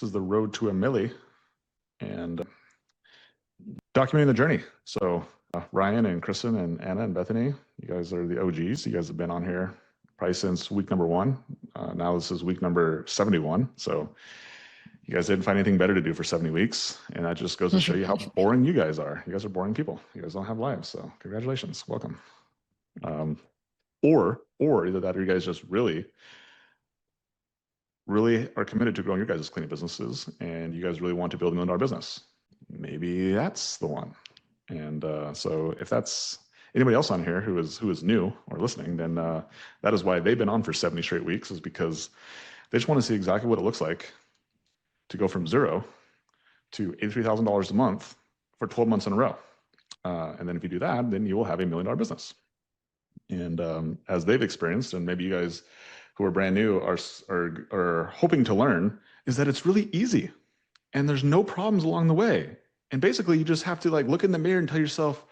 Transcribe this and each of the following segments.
This is the road to a milli and documenting the journey. So Ryan and Kristen and Anna and Bethany, you guys are the OGs. You guys have been on here probably since week number 1. Now this is week number 71. So you guys didn't find anything better to do for 70 weeks. And that just goes to show you how boring you guys are. You guys are boring people. You guys don't have lives. So congratulations. Welcome. Or either that or you guys just really are committed to growing your guys' cleaning businesses and you guys really want to build a $1 million business. Maybe that's the one. And so if that's anybody else on here who is new or listening, then that is why they've been on for 70 straight weeks, is because they just want to see exactly what it looks like to go from zero to $83,000 a month for 12 months in a row. And then if you do that, then you will have a $1 million business. And as they've experienced, and maybe you guys who are brand new are hoping to learn, is that it's really easy and there's no problems along the way. And basically you just have to like look in the mirror and tell yourself,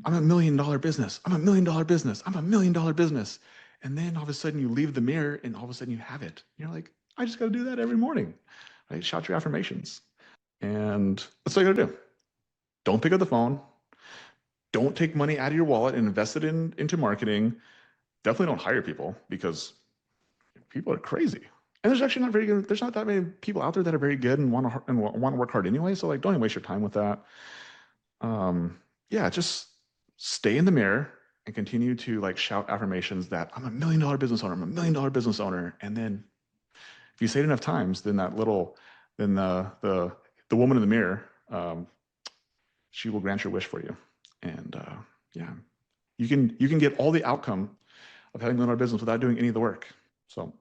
I'm a $1 million business. I'm a $1 million business. I'm a $1 million business. And then all of a sudden you leave the mirror and all of a sudden you have it. You're like, I just got to do that every morning. Right? Shout your affirmations. And that's all you got to do. Don't pick up the phone. Don't take money out of your wallet and invest it into marketing. Definitely don't hire people, because people are crazy. And there's actually not very good. There's not that many people out there that are very good and want to work hard anyway. So like, don't even waste your time with that. Yeah, just stay in the mirror and continue to like shout affirmations that I'm a $1 million business owner. I'm a $1 million business owner. And then if you say it enough times, then the woman in the mirror, she will grant your wish for you. And yeah, you can get all the outcome of having a $1 million business without doing any of the work. So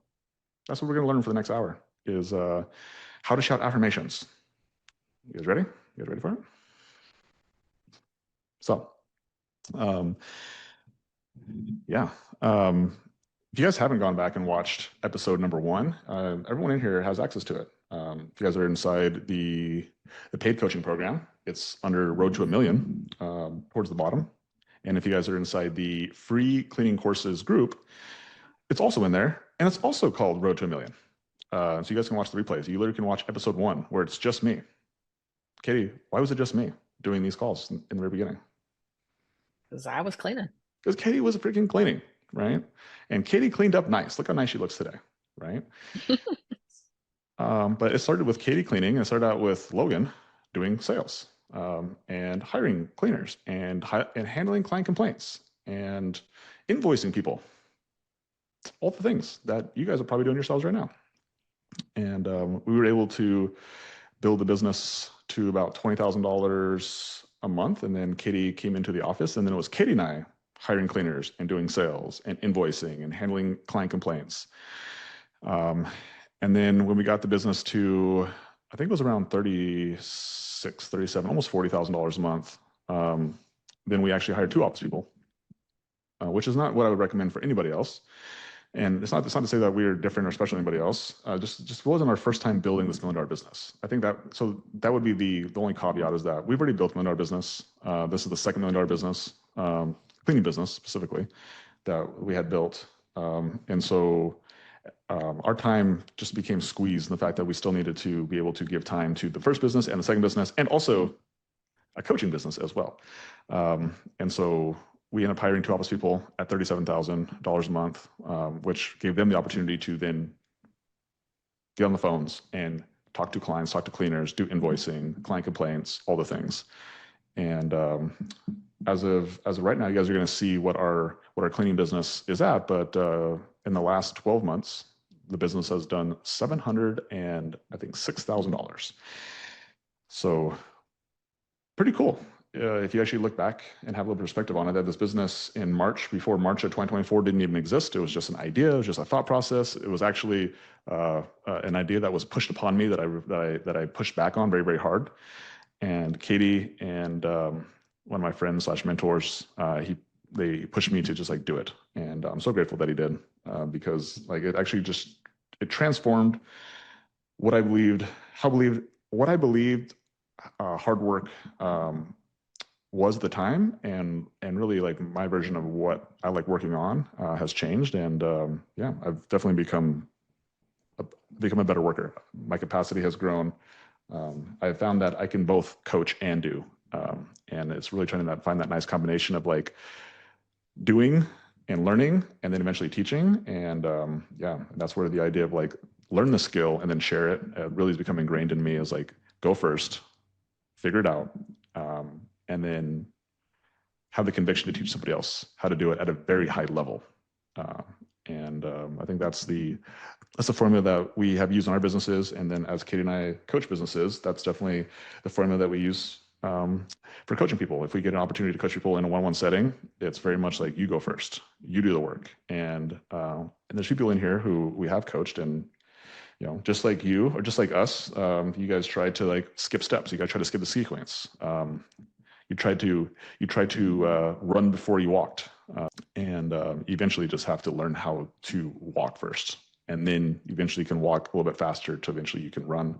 that's what we're going to learn for the next hour, is how to shout affirmations. You guys ready? You guys ready for it? So, yeah. If you guys haven't gone back and watched episode number 1, everyone in here has access to it. If you guys are inside the paid coaching program, it's under Road to a Million towards the bottom. And if you guys are inside the free cleaning courses group, it's also in there, and it's also called Road to a Million. So you guys can watch the replays. You literally can watch episode 1 where it's just me. Katie, why was it just me doing these calls in the very beginning? Because I was cleaning. Because Katie was freaking cleaning, right? And Katie cleaned up nice. Look how nice she looks today, right? But it started with Katie cleaning, and it started out with Logan doing sales and hiring cleaners and handling client complaints and invoicing people. All the things that you guys are probably doing yourselves right now. And we were able to build the business to about $20,000 a month. And then Katie came into the office, and then it was Katie and I hiring cleaners and doing sales and invoicing and handling client complaints. And then when we got the business to, I think it was around 36, 37, almost $40,000 a month, then we actually hired 2 office people, which is not what I would recommend for anybody else. And it's not to say that we're different or special than anybody else. Just wasn't our first time building this $1 million business. I think that would be the only caveat, is that we've already built a $1 million business. This is the second $1 million business, cleaning business specifically, that we had built. And so our time just became squeezed in the fact that we still needed to be able to give time to the first business and the second business, and also a coaching business as well. And so we ended up hiring 2 office people at $37,000 a month, which gave them the opportunity to then get on the phones and talk to clients, talk to cleaners, do invoicing, client complaints, all the things. And as of right now, you guys are going to see what our cleaning business is at. But in the last 12 months, the business has done $706,000. So pretty cool. If you actually look back and have a little perspective on it, that this business in March, before March of 2024, didn't even exist. It was just an idea. It was just a thought process. It was actually an idea that was pushed upon me that I pushed back on very, very hard. And Katie and one of my friends / mentors, they pushed me to just like do it. And I'm so grateful that he did, because like it actually it transformed what I believed, hard work was at the time, and really like my version of what I like working on has changed. And yeah, I've definitely become become a better worker. My capacity has grown. I've found that I can both coach and do. And it's really trying to find that nice combination of like doing and learning and then eventually teaching. And yeah, that's where the idea of like learn the skill and then share it really has become ingrained in me as like go first, figure it out, and then have the conviction to teach somebody else how to do it at a very high level. And I think that's the formula that we have used in our businesses. And then as Katie and I coach businesses, that's definitely the formula that we use for coaching people. If we get an opportunity to coach people in a one-on-one setting, it's very much like you go first, you do the work. And there's people in here who we have coached, and you know, just like you or just like us, you guys try to like skip steps. You guys try to skip the sequence. You tried to run before you walked, and eventually just have to learn how to walk first, and then eventually you can walk a little bit faster to eventually you can run.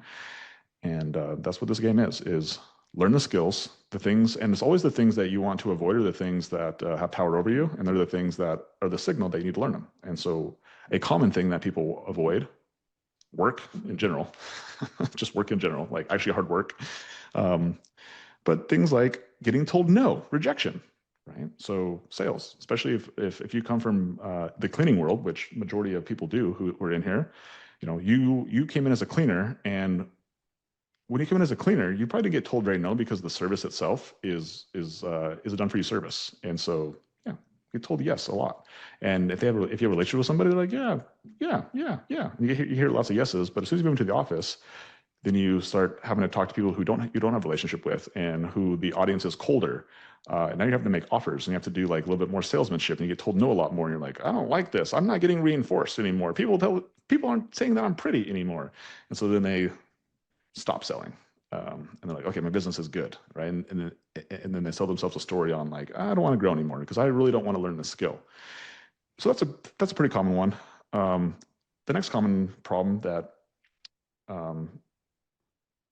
And that's what this game is learn the skills, the things, and it's always the things that you want to avoid are the things that have power over you, and they're the things that are the signal that you need to learn them. And so a common thing that people avoid, work in general, just work in general, like actually hard work. But things like getting told no, rejection, right? So sales, especially if you come from the cleaning world, which majority of people do who are in here, you know, you came in as a cleaner, and when you come in as a cleaner, you probably get told very no because the service itself is a done for you service, and so yeah, get told yes a lot. And if you have a relationship with somebody, they're like yeah. And you hear lots of yeses, but as soon as you move into the office, then you start having to talk to people who you don't have a relationship with, and who the audience is colder. And now you have to make offers, and you have to do like a little bit more salesmanship, and you get told no a lot more. And you're like, I don't like this. I'm not getting reinforced anymore. People aren't saying that I'm pretty anymore. And so then they stop selling. And they're like, okay, my business is good, right? And then they sell themselves a story on like, I don't want to grow anymore because I really don't want to learn this skill. So that's a pretty common one. The next common problem that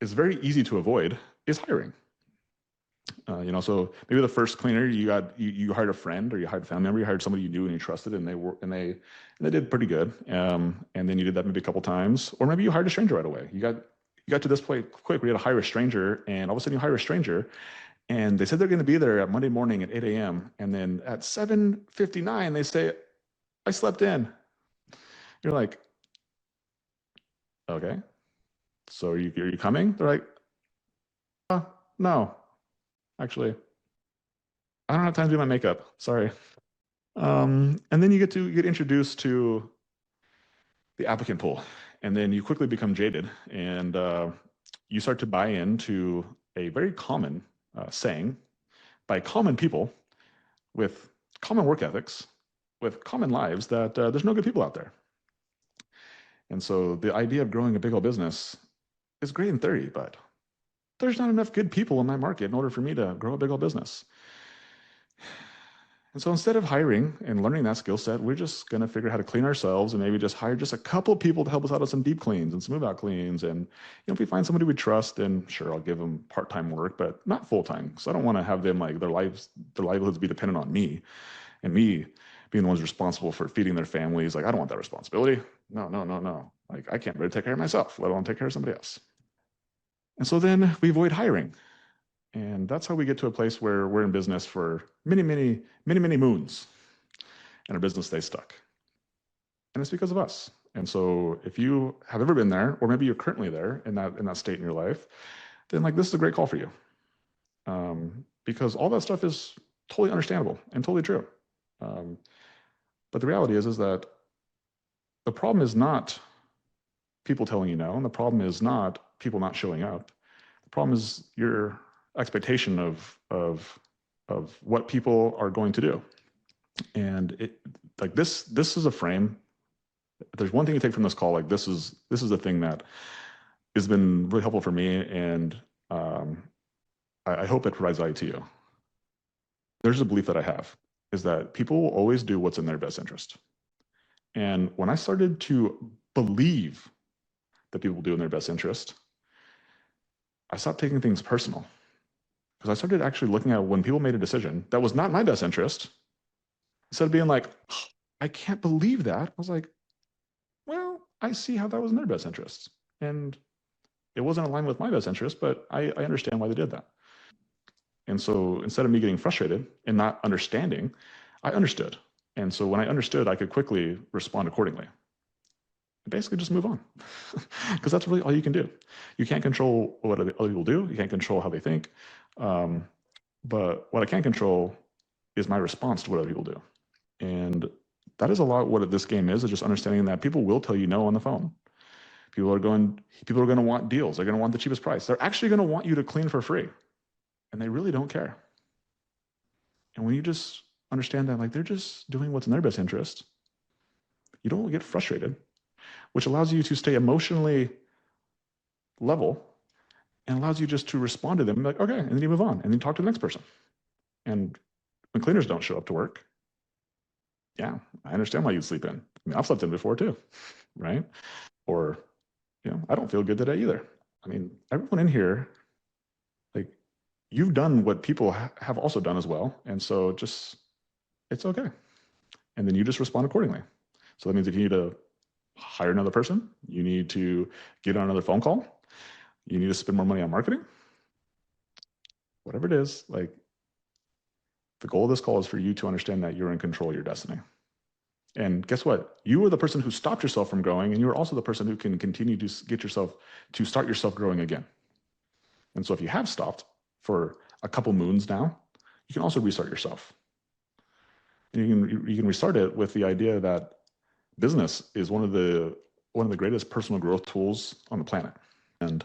is very easy to avoid is hiring. You know, so maybe the first cleaner you hired a friend, or you hired a family member, you hired somebody you knew and you trusted, and they did pretty good. And then you did that maybe a couple times, or maybe you hired a stranger right away. You got to this point quick where you had to hire a stranger, and all of a sudden you hire a stranger, and they said they're going to be there at Monday morning at 8 a.m. And then at 7:59 they say, I slept in. You're like, okay, so are you coming? They're like, no, actually, I don't have time to do my makeup. Sorry. And then you get introduced to the applicant pool, and then you quickly become jaded, and you start to buy into a very common saying by common people with common work ethics, with common lives, that there's no good people out there. And so the idea of growing a big old business is great in theory, but there's not enough good people in my market in order for me to grow a big old business. And so instead of hiring and learning that skill set, we're just going to figure out how to clean ourselves, and maybe just hire just a couple of people to help us out on some deep cleans and some move out cleans. And if we find somebody we trust, then sure, I'll give them part-time work, but not full-time. So I don't want to have them like their livelihoods be dependent on me, and me being the ones responsible for feeding their families. Like, I don't want that responsibility. No. Like, I can't really take care of myself, let alone take care of somebody else. And so then we avoid hiring. And that's how we get to a place where we're in business for many moons, and our business stays stuck. And it's because of us. And so if you have ever been there, or maybe you're currently there in that state in your life, then like this is a great call for you. Because all that stuff is totally understandable and totally true. But the reality is that the problem is not people telling you no, and the problem is not people not showing up. The problem is your expectation of what people are going to do. And it like this is a frame. If there's one thing to take from this call, like this is the thing that has been really helpful for me, and I hope it provides value to you. There's a belief that I have, is that people will always do what's in their best interest. And when I started to believe that people do in their best interest, I stopped taking things personal. Because I started actually looking at when people made a decision that was not in my best interest, instead of being like, oh, I can't believe that, I was like, well, I see how that was in their best interests. And it wasn't aligned with my best interest, but I understand why they did that. And so instead of me getting frustrated and not understanding, I understood. And so when I understood, I could quickly respond accordingly. Basically just move on, because that's really all you can do. You can't control what other people do. You can't control how they think. But what I can control is my response to what other people do. And that is a lot what this game is just understanding that people will tell you no on the phone. People are going to want deals. They're going to want the cheapest price. They're actually going to want you to clean for free. And they really don't care. And when you just understand that, like, they're just doing what's in their best interest, you don't get frustrated, which allows you to stay emotionally level and allows you just to respond to them like, okay, and then you move on and then you talk to the next person. And when cleaners don't show up to work, yeah, I understand why you'd sleep in. I mean, I've slept in before too, right? Or, I don't feel good today either. I mean, everyone in here, like, you've done what people have also done as well. And so it's okay. And then you just respond accordingly. So that means if you need to hire another person, you need to get on another phone call, you need to spend more money on marketing, whatever it is, like, the goal of this call is for you to understand that you're in control of your destiny. And guess what? You were the person who stopped yourself from growing, and you are also the person who can continue to get yourself to start yourself growing again. And so if you have stopped for a couple moons now, you can also restart yourself. And you can restart it with the idea that business is one of the greatest personal growth tools on the planet, and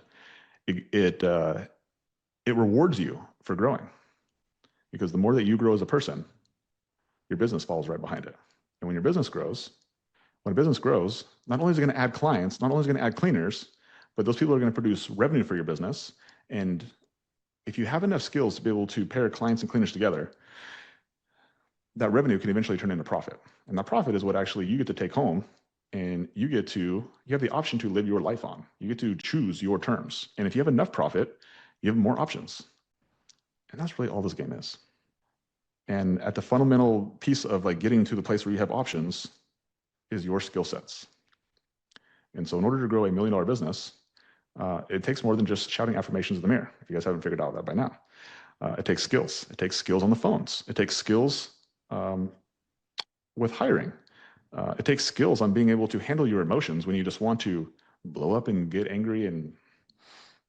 it rewards you for growing, because the more that you grow as a person, your business falls right behind it. And when a business grows, not only is it going to add clients, not only is it going to add cleaners, but those people are going to produce revenue for your business. And if you have enough skills to be able to pair clients and cleaners together, that revenue can eventually turn into profit. And that profit is what actually you get to take home, and you have the option to live your life on. You get to choose your terms. And if you have enough profit, you have more options. And that's really all this game is. And at the fundamental piece of like getting to the place where you have options is your skill sets. And so in order to grow $1 million business, it takes more than just shouting affirmations in the mirror, if you guys haven't figured out that by now. It takes skills. It takes skills on the phones. It takes skills with hiring. It takes skills on being able to handle your emotions when you just want to blow up and get angry and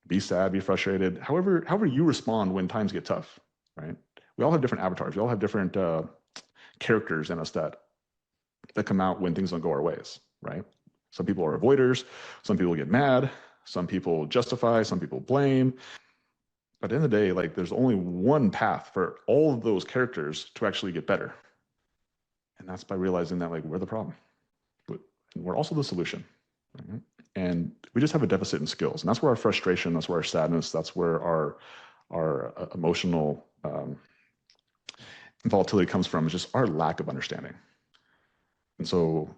be sad, be frustrated, however you respond when times get tough, right? We all have different avatars. We all have different characters in us that come out when things don't go our ways, right? Some people are avoiders. Some people get mad. Some people justify. Some people blame. But at the end of the day, like, there's only one path for all of those characters to actually get better. And that's by realizing that, like, we're the problem. And we're also the solution. Right? And we just have a deficit in skills. And that's where our frustration, that's where our sadness, that's where our emotional volatility comes from, is just our lack of understanding. And so,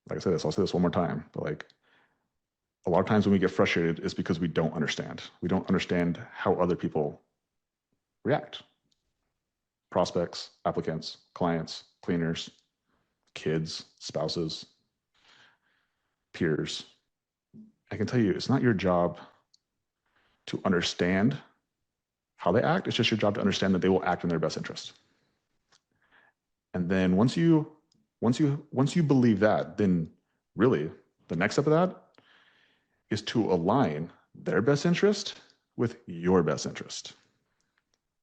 like I said, I'll say this one more time, but like, a lot of times when we get frustrated, it's because we don't understand. We don't understand how other people react. Prospects, applicants, clients, cleaners, kids, spouses, peers. I can tell you, it's not your job to understand how they act. It's just your job to understand that they will act in their best interest. And then once you believe that, then really the next step of that is to align their best interest with your best interest.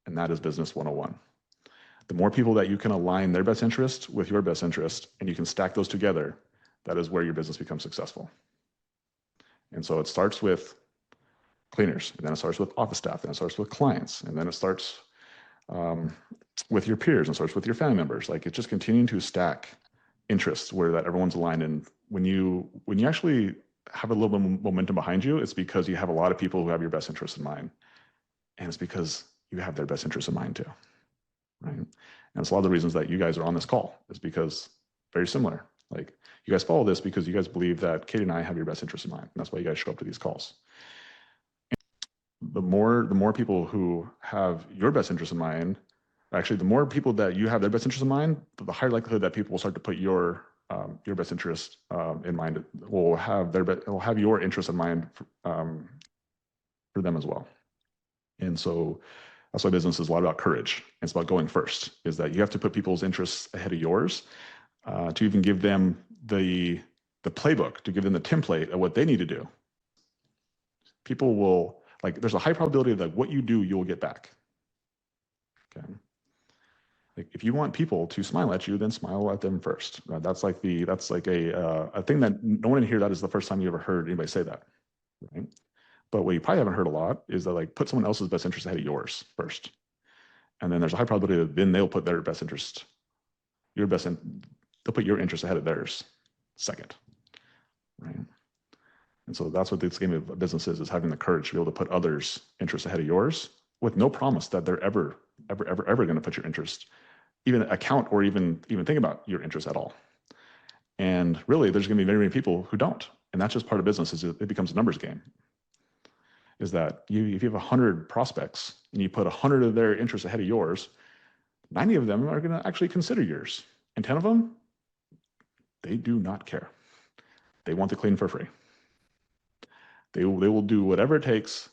And that is business 101. The more people that you can align their best interest with your best interest, and you can stack those together, that is where your business becomes successful. And so it starts with cleaners, and then it starts with office staff, then it starts with clients, and then it starts with your peers, and starts with your family members. Like, it's just continuing to stack interests where that everyone's aligned. And when you actually have a little bit of momentum behind you, it's because you have a lot of people who have your best interests in mind. And it's because you have their best interests in mind too, right? And it's a lot of the reasons that you guys are on this call is because very similar. Like, you guys follow this because you guys believe that Katie and I have your best interests in mind. And that's why you guys show up to these calls. And the more people who have your best interests in mind, actually, the more people that you have their best interests in mind, the higher likelihood that people will start to put your your best interest in mind. Will have your interest in mind for them as well. And so that's why business is a lot about courage. It's about going first. Is that you have to put people's interests ahead of yours to even give them the playbook, to give them the template of what they need to do. People will, like, there's a high probability that what you do, you'll get back. Okay. Like, if you want people to smile at you, then smile at them first. That's like a thing that no one in here, that is the first time you ever heard anybody say that, right? But what you probably haven't heard a lot is that, like, put someone else's best interest ahead of yours first. And then there's a high probability that then they'll put their best interest, they'll put your interest ahead of theirs second, right? And so that's what this game of business is having the courage to be able to put others' interests ahead of yours with no promise that they're ever going to put your interest, even account or even think about your interest at all. And really, there's going to be very many people who don't. And that's just part of business, is it becomes a numbers game. Is that if you have 100 prospects and you put 100 of their interests ahead of yours, 90 of them are going to actually consider yours. And 10 of them, they do not care. They want the clean for free. They will do whatever it takes,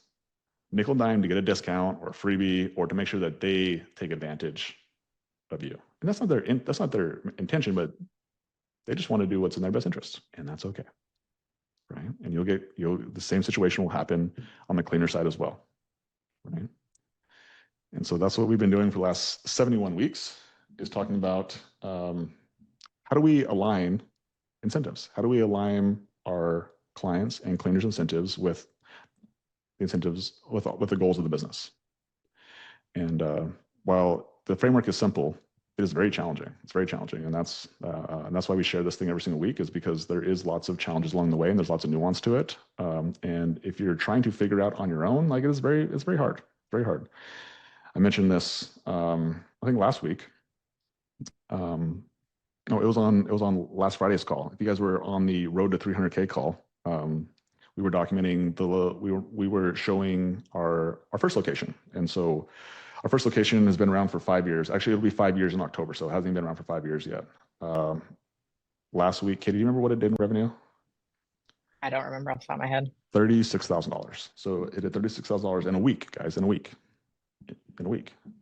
nickel dime, to get a discount or a freebie, or to make sure that they take advantage of you. And that's not their intention, but they just want to do what's in their best interest, and that's okay, right? And the same situation will happen on the cleaner side as well, right? And so that's what we've been doing for the last 71 weeks, is talking about how do we align incentives? How do we align our clients and cleaners' incentives with the incentives with the goals of the business? And while the framework is simple, it is very challenging. It's very challenging, and that's why we share this thing every single week, is because there is lots of challenges along the way, and there's lots of nuance to it. And if you're trying to figure out on your own, like, it's very hard, very hard. I mentioned this, I think last week. No, it was on last Friday's call. If you guys were on the Road to 300K call, we were documenting we were showing our first location. And so our first location has been around for 5 years. Actually, it'll be 5 years in October, so it hasn't even been around for 5 years yet. Last week, Katie, do you remember what it did in revenue? I don't remember off the top of my head. $36,000. So it did $36,000 in a week, guys, in a week.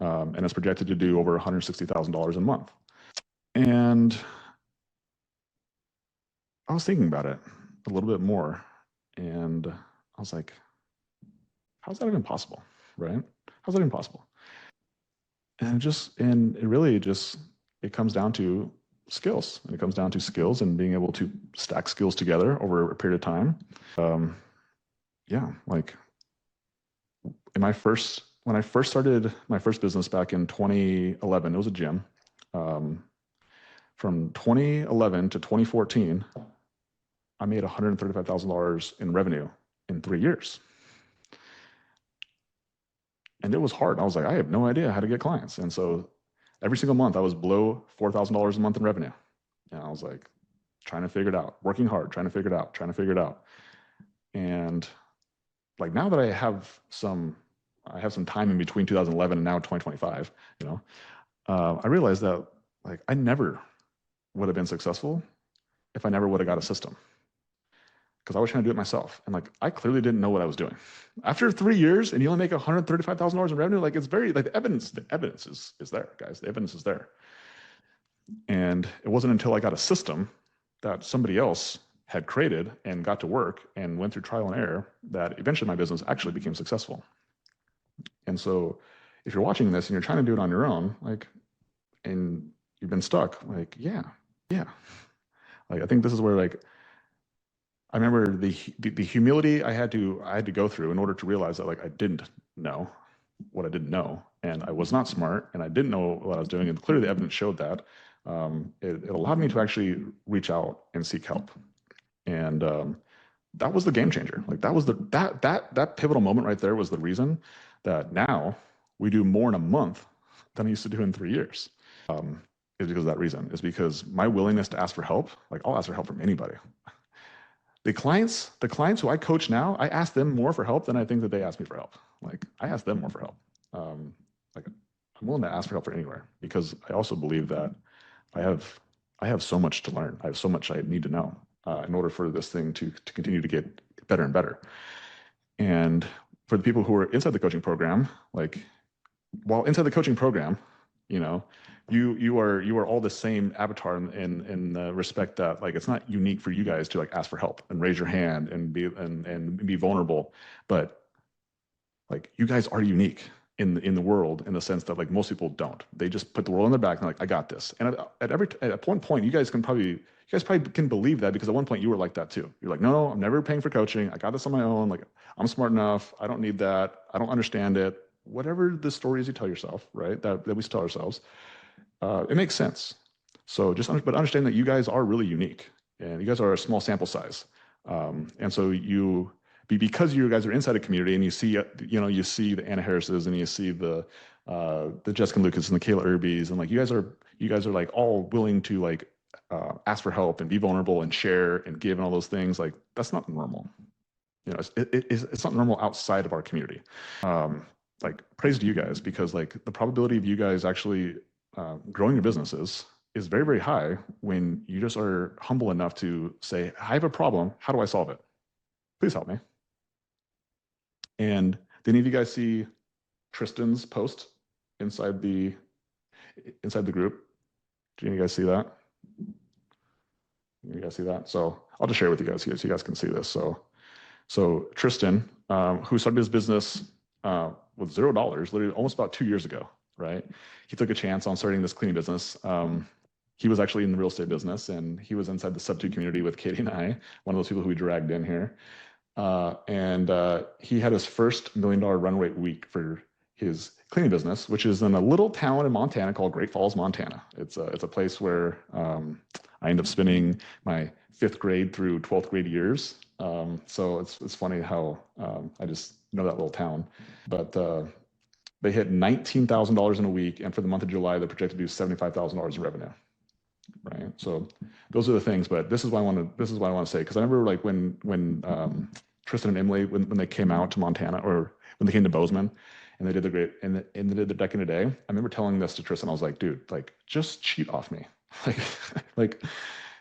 And it's projected to do over $160,000 a month. And I was thinking about it a little bit more, and I was like, how's that even possible, right? How's that even possible? And it comes down to skills, and it comes down to skills and being able to stack skills together over a period of time. Like when I first started my first business back in 2011, it was a gym. From 2011 to 2014, I made $135,000 in revenue in 3 years. And it was hard. I was like, I have no idea how to get clients. And so every single month I was below $4,000 a month in revenue. And I was like, trying to figure it out, working hard, trying to figure it out. And like, now that I have some time in between 2011 and now 2025, I realized that, like, I never would have been successful if I never would have got a system, because I was trying to do it myself. And, like, I clearly didn't know what I was doing. After 3 years and you only make $135,000 in revenue, like, it's very, like, the evidence is there, guys. The evidence is there. And it wasn't until I got a system that somebody else had created and got to work and went through trial and error that eventually my business actually became successful. And so if you're watching this and you're trying to do it on your own, like, and you've been stuck, like, yeah. Like, I think this is where, like, I remember the humility I had to go through in order to realize that, like, I didn't know what I didn't know, and I was not smart, and I didn't know what I was doing, and clearly the evidence showed that. It allowed me to actually reach out and seek help, and that was the game changer. Like, that was that pivotal moment right there was the reason that now we do more in a month than I used to do in 3 years. Is because of that reason. Is because my willingness to ask for help. Like, I'll ask for help from anybody. The clients who I coach now, I ask them more for help than I think that they ask me for help. Like, I ask them more for help. Like, I'm willing to ask for help for anywhere, because I also believe that I have I have so much to learn. I have so much I need to know in order for this thing to continue to get better and better. And for the people who are inside the coaching program, like while inside the coaching program, you know, you are all the same avatar in the respect that like it's not unique for you guys to like ask for help and raise your hand and be vulnerable, but like you guys are unique in the world in the sense that like most people don't. They just put the world on their back and like I got this. And at one point you guys probably can believe that because at one point you were like that too. You're like, no, I'm never paying for coaching. I got this on my own. Like I'm smart enough. I don't need that. I don't understand it. Whatever the stories you tell yourself, right? That we tell ourselves, it makes sense. So but understand that you guys are really unique and you guys are a small sample size. And so because you guys are inside a community and you see the Anna Harrises and you see the Jessica Lucas and the Kayla Irbies and like you guys are like all willing to like ask for help and be vulnerable and share and give and all those things. Like that's not normal. You know, it's not normal outside of our community. Like praise to you guys because like the probability of you guys actually growing your businesses is very, very high when you just are humble enough to say, I have a problem. How do I solve it? Please help me. And did any of you guys see Kristen's post inside the group? Did any of you guys see that? You guys see that? So I'll just share it with you guys so you guys can see this. So Kristen, who started his business with $0, literally almost about 2 years ago, right? He took a chance on starting this cleaning business. He was actually in the real estate business, and he was inside the sub-2 community with Katie and I, one of those people who we dragged in here. And he had his first $1 million run rate week for his cleaning business, which is in a little town in Montana called Great Falls, Montana. It's a place where I ended up spending my 5th grade through 12th grade years. So it's funny how I just know that little town. But they hit $19,000 in a week, and for the month of July, they're projected to do $75,000 in revenue. Right. So those are the things. But this is what I want to say, because I remember like when Tristan and Emily when they came out to Montana, or when they came to Bozeman, and they did they did the deck in a day. I remember telling this to Tristan. I was like, dude, like just cheat off me. like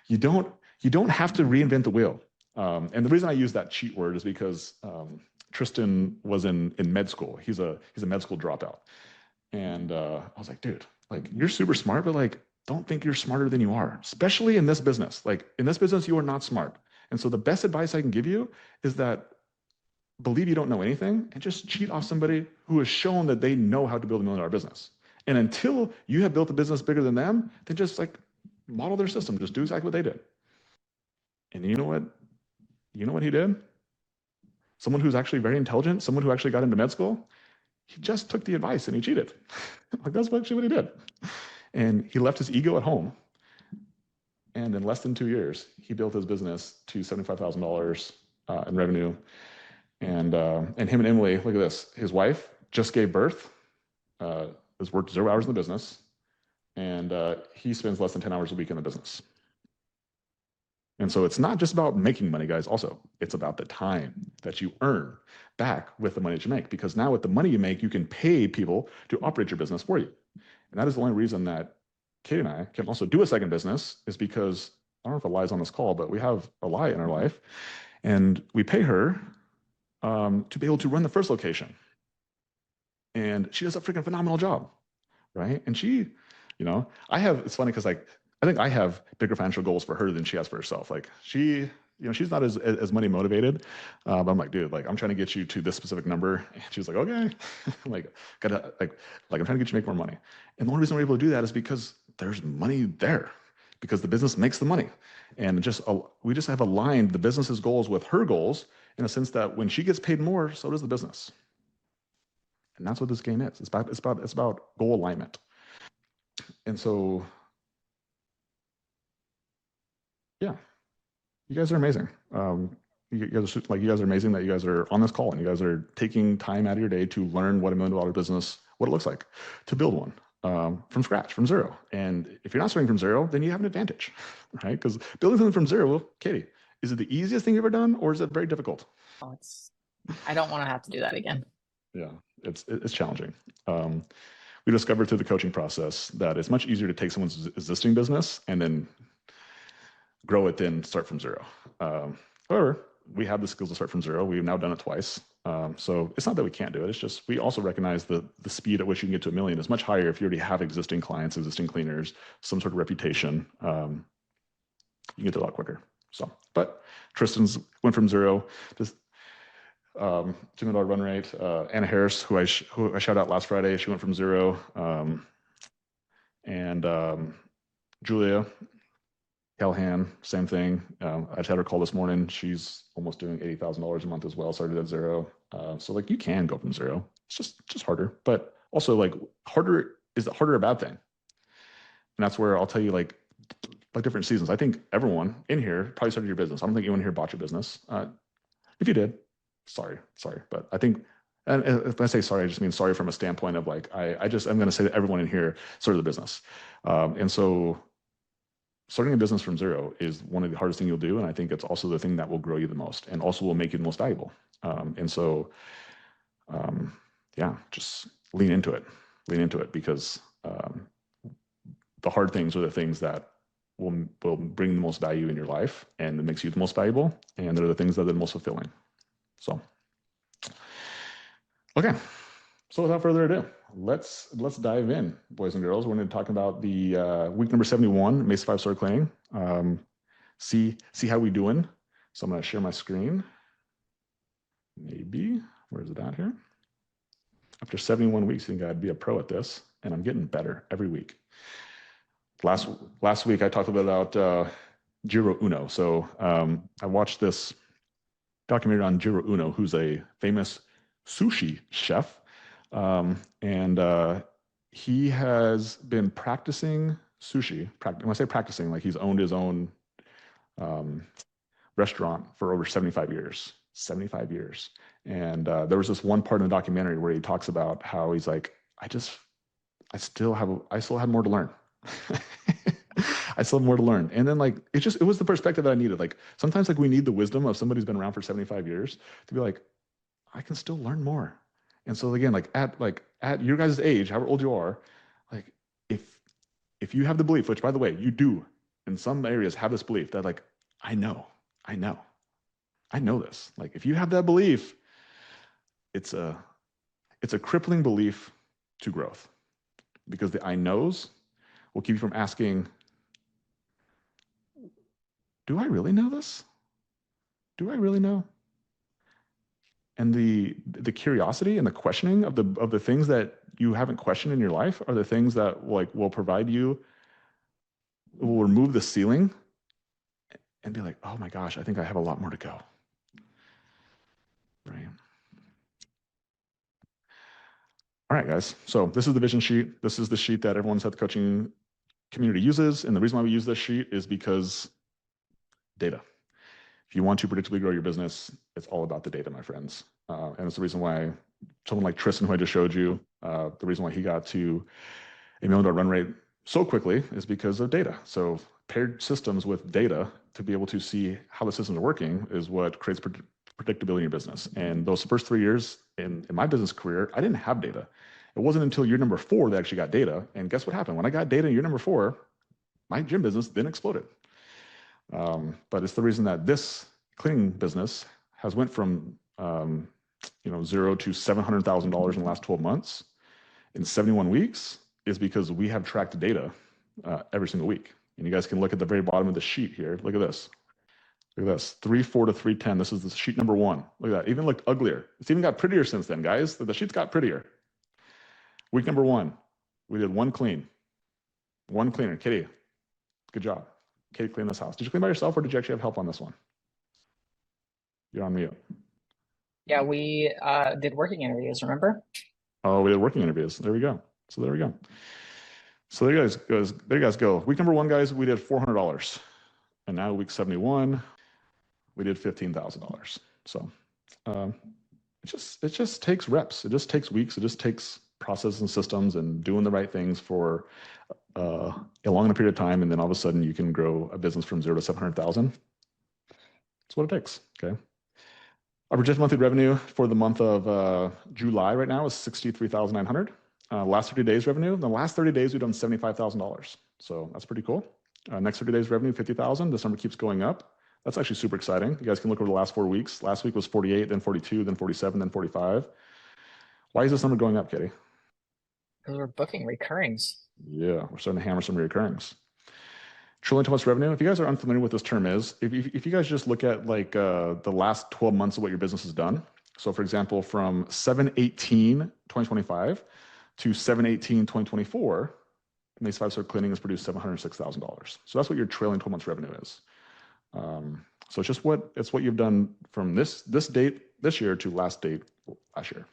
you don't have to reinvent the wheel. And the reason I use that cheat word is because Tristan was in med school. He's a med school dropout, and I was like, dude, like you're super smart, but like don't think you're smarter than you are, especially in this business. Like in this business, you are not smart. And so the best advice I can give you is that believe you don't know anything and just cheat off somebody who has shown that they know how to build $1 million business. And until you have built a business bigger than them, then just like model their system. Just do exactly what they did. And you know what? You know what he did? Someone who's actually very intelligent, someone who actually got into med school, he just took the advice and he cheated. Like that's actually what he did. And he left his ego at home. And in less than 2 years, he built his business to $75,000 in revenue. And him and Emily, look at this. His wife just gave birth, has worked 0 hours in the business, and he spends less than 10 hours a week in the business. And so it's not just about making money, guys. Also, it's about the time that you earn back with the money that you make. Because now with the money you make, you can pay people to operate your business for you. And that is the only reason that Kate and I can also do a second business, is because, I don't know if a lie's on this call, but we have a lie in our life. And we pay her to be able to run the first location. And she does a freaking phenomenal job, right? And she, it's funny because like, I think I have bigger financial goals for her than she has for herself. Like she's not as money motivated, but I'm like, dude, like I'm trying to get you to this specific number. And she's like, okay, like I'm trying to get you to make more money. And the only reason we're able to do that is because there's money there, because the business makes the money. And we just have aligned the business's goals with her goals, in a sense that when she gets paid more, so does the business. And that's what this game is. It's about goal alignment. And so, yeah, you guys are amazing. You guys are amazing that you guys are on this call and you guys are taking time out of your day to learn what $1 million business, what it looks like to build one from scratch, from zero. And if you're not starting from zero, then you have an advantage, right? Because building something from zero, well, Katie, is it the easiest thing you've ever done, or is it very difficult? Oh, I don't want to have to do that again. Yeah, it's challenging. We discovered through the coaching process that it's much easier to take someone's existing business and then grow it, then start from zero. However, we have the skills to start from zero. We've now done it twice. So it's not that we can't do it. It's just we also recognize the speed at which you can get to $1 million is much higher if you already have existing clients, existing cleaners, some sort of reputation. You can get to a lot quicker. So, but Tristan's went from zero to $2 million run rate. Anna Harris, who I shouted out last Friday, she went from zero. And Julia Callahan, same thing. I just had her call this morning. She's almost doing $80,000 a month as well. Started at zero. So like you can go from zero. It's just harder, but also like harder, is it harder a bad thing? And that's where I'll tell you like different seasons. I think everyone in here probably started your business. I don't think anyone here bought your business. If you did, sorry. But I think, and if I say sorry, I just mean sorry from a standpoint of like, I'm going to say that everyone in here started the business. And so starting a business from zero is one of the hardest things you'll do. And I think it's also the thing that will grow you the most and also will make you the most valuable. And so, yeah, just lean into it because the hard things are the things that will bring the most value in your life and it makes you the most valuable. And they're the things that are the most fulfilling. So, okay. So without further ado, let's dive in, boys and girls. We're going to talk about the week number 71, Mesa 5-star cleaning. See how we doing. So I'm going to share my screen. Maybe, where's it at here? After 71 weeks, you think I'd be a pro at this, and I'm getting better every week. Last week I talked a bit about Jiro Uno. So I watched this documentary on Jiro Uno, who's a famous sushi chef. And he has been practicing sushi. When I say practicing, like he's owned his own restaurant for over 75 years. 75 years. And there was this one part in the documentary where he talks about how he's like, I still had more to learn. I still have more to learn. And then like, it was the perspective that I needed. Like sometimes like we need the wisdom of somebody who's been around for 75 years to be like, I can still learn more. And so again, at your guys' age, however old you are, like if you have the belief, which by the way, you do in some areas have this belief that like, I know this. Like if you have that belief, it's a crippling belief to growth because the I knows will keep you from asking, do I really know this? Do I really know? And the curiosity and the questioning of the things that you haven't questioned in your life are the things that will provide you, will remove the ceiling and be like, oh my gosh, I think I have a lot more to go. Right. All right, guys. So this is the vision sheet. This is the sheet that everyone's at the coaching community uses. And the reason why we use this sheet is because data. If you want to predictably grow your business, it's all about the data, my friends. And it's the reason why someone like Kristen, who I just showed you, the reason why he got to $1 million run rate so quickly is because of data. So paired systems with data to be able to see how the systems are working is what creates predictability in your business. And those first 3 years in my business career, I didn't have data. It wasn't until year number 4 that I actually got data. And guess what happened? When I got data in year number 4, my gym business then exploded. But it's the reason that this cleaning business has went from zero to $700,000 in the last 12 months in 71 weeks is because we have tracked data every single week. And you guys can look at the very bottom of the sheet here. Look at this. Look at this. 3-4 to 310. This is the sheet number 1. Look at that. Even looked uglier. It's even got prettier since then, guys. The sheets got prettier. Week number 1, we did one cleaner. Kitty, good job. Katie cleaned this house. Did you clean by yourself or did you actually have help on this one? You're on mute. Yeah, we did working interviews, remember? Oh, we did working interviews. There we go. So there you guys go. Week number 1, guys, we did $400. And now week 71, we did $15,000. So it just takes reps. It just takes weeks. It just takes processes and systems and doing the right things for a long enough period of time. And then all of a sudden you can grow a business from 0 to 700,000. That's what it takes. Okay. Our projected monthly revenue for the month of July right now is $63,900. Last 30 days revenue. In the last 30 days, we've done $75,000. So that's pretty cool. Next 30 days revenue, 50,000. This number keeps going up. That's actually super exciting. You guys can look over the last 4 weeks. Last week was 48, then 42, then 47, then 45. Why is this number going up, Katie? Because we're booking recurrings. Yeah, we're starting to hammer some reoccurrings. Trailing 12 months revenue. If you guys are unfamiliar with what this term is, if you guys just look at like the last 12 months of what your business has done. So for example, from 7/18/2025 to 7/18/2024, Mace 5 Star Cleaning has produced $706,000. So that's what your trailing 12 months revenue is. So it's just what you've done from this date this year to last date last year.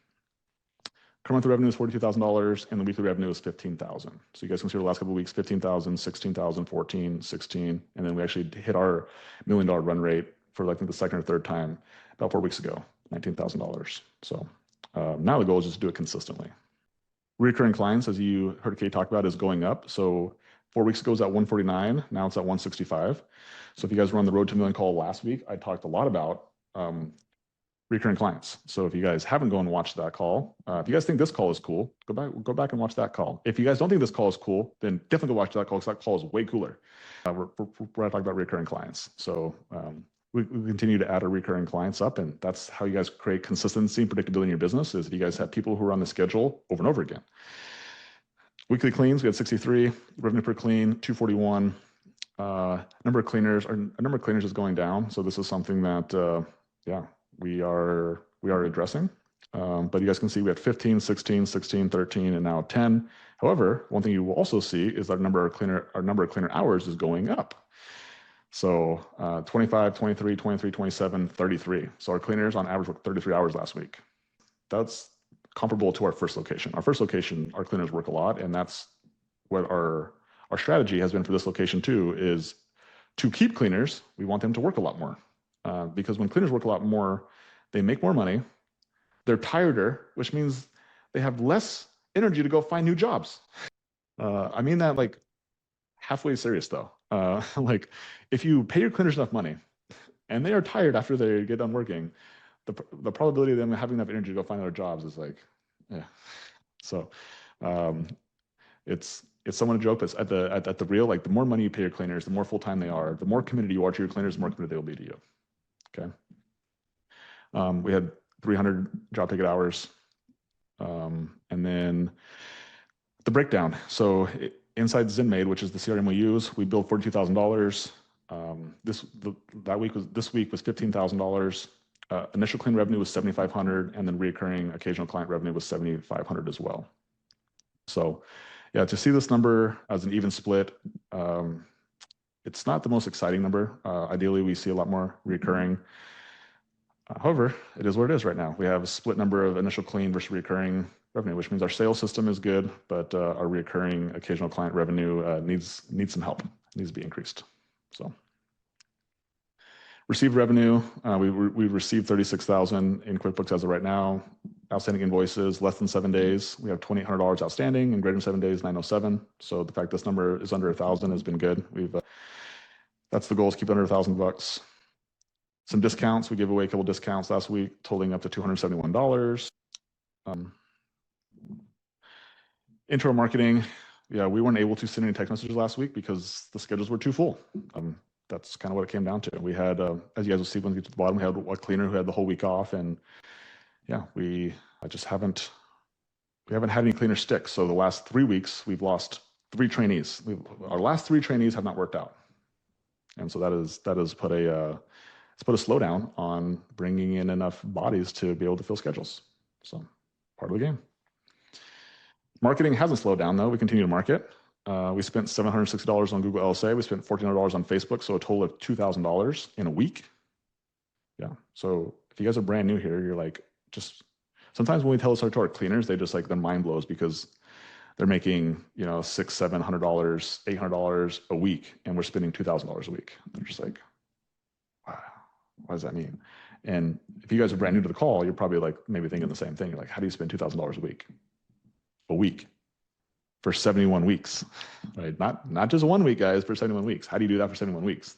Current monthly revenue is $42,000 and the weekly revenue is $15,000. So you guys can see the last couple of weeks, 15,000, 16,000, 14, 16, and then we actually hit our $1 million run rate for like the second or third time about 4 weeks ago, $19,000. So now the goal is just to do it consistently. Recurring clients, as you heard Kate talk about, is going up. So 4 weeks ago it was at 149, now it's at 165. So if you guys were on the Road to $1 Million call last week, I talked a lot about recurring clients. So if you guys haven't gone and watched that call, if you guys think this call is cool, go back and watch that call. If you guys don't think this call is cool, then definitely go watch that call because that call is way cooler. We're talking about recurring clients. So we continue to add our recurring clients up, and that's how you guys create consistency and predictability in your business, is if you guys have people who are on the schedule over and over again. Weekly cleans, we had 63, revenue per clean, 241. Number of cleaners is going down. So this is something that, we are addressing. But you guys can see we had 15, 16, 16, 13, and now 10. However, one thing you will also see is that our number of cleaner hours is going up. So 25, 23, 23, 27, 33. So our cleaners on average worked 33 hours last week. That's comparable to our first location. Our first location, our cleaners work a lot, and that's what our strategy has been for this location too, is to keep cleaners, we want them to work a lot more. Because when cleaners work a lot more, they make more money, they're tireder, which means they have less energy to go find new jobs. I mean that like halfway serious though. Like if you pay your cleaners enough money and they are tired after they get done working, the probability of them having enough energy to go find other jobs is like, yeah. So it's somewhat a joke, but at the real, like the more money you pay your cleaners, the more full-time they are, the more committed you are to your cleaners, the more committed they will be to you. Okay. We had 300 job ticket hours. And then the breakdown. So inside ZenMaid, which is the CRM we use, we billed $42,000. This week was $15,000. Initial clean revenue was $7,500, and then recurring occasional client revenue was $7,500 as well. So yeah, to see this number as an even split, it's not the most exciting number. Ideally, we see a lot more recurring. However, it is what it is right now. We have a split number of initial clean versus recurring revenue, which means our sales system is good, but our recurring occasional client revenue needs some help, needs to be increased. So received revenue, we received $36,000 in QuickBooks as of right now. Outstanding invoices, less than 7 days. We have $2,800 outstanding, and greater than 7 days, 907. So the fact this number is under 1,000 has been good. That's the goal, is keep it under $1,000. Some discounts, we gave away a couple discounts last week, totaling up to $271. Intro marketing, yeah, we weren't able to send any text messages last week because the schedules were too full. That's kind of what it came down to. We had, as you guys will see when we get to the bottom, we had a cleaner who had the whole week off, and yeah, we haven't had any cleaner sticks. So the last 3 weeks, we've lost 3 trainees. Our last 3 trainees have not worked out, and so that has put a slowdown on bringing in enough bodies to be able to fill schedules. So part of the game. Marketing hasn't slowed down though. We continue to market. We spent $760 on Google LSA. We spent $1,400 on Facebook, so a total of $2,000 in a week. Yeah. So if you guys are brand new here, you're like, just sometimes when we tell this to our cleaners, they just like their mind blows because they're making $600, $700, $800 a week, and we're spending $2,000 a week. They're just like, wow, what does that mean? And if you guys are brand new to the call, you're probably like maybe thinking the same thing. You're like, how do you spend $2,000 a week? A week for 71 weeks, right? Not just 1 week, guys, for 71 weeks. How do you do that for 71 weeks?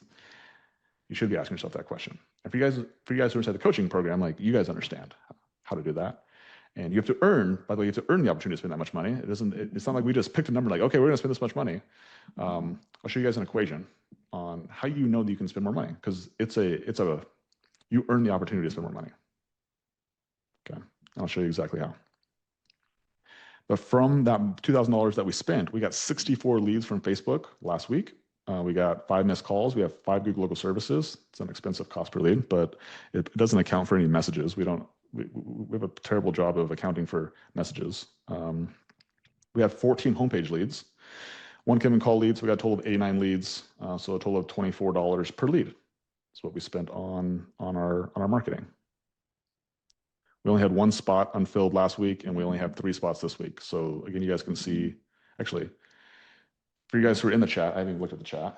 You should be asking yourself that question. And for you guys who are inside the coaching program, like you guys understand how to do that. And you have to earn, by the way, you have to earn the opportunity to spend that much money. It's not like we just picked a number like, okay, we're gonna spend this much money. I'll show you guys an equation on how you know that you can spend more money, because you earn the opportunity to spend more money. Okay, I'll show you exactly how. But from that $2,000 that we spent, we got 64 leads from Facebook last week. We got 5 missed calls. We have 5 Google local services. It's an expensive cost per lead, but it doesn't account for any messages. We have a terrible job of accounting for messages. We have 14 homepage leads, 1 Kevin call leads. We got a total of 89 leads, so a total of $24 per lead. That's what we spent on our marketing. We only had 1 spot unfilled last week, and we only have 3 spots this week. So again, you guys can see, actually, for you guys who are in the chat, I haven't even looked at the chat.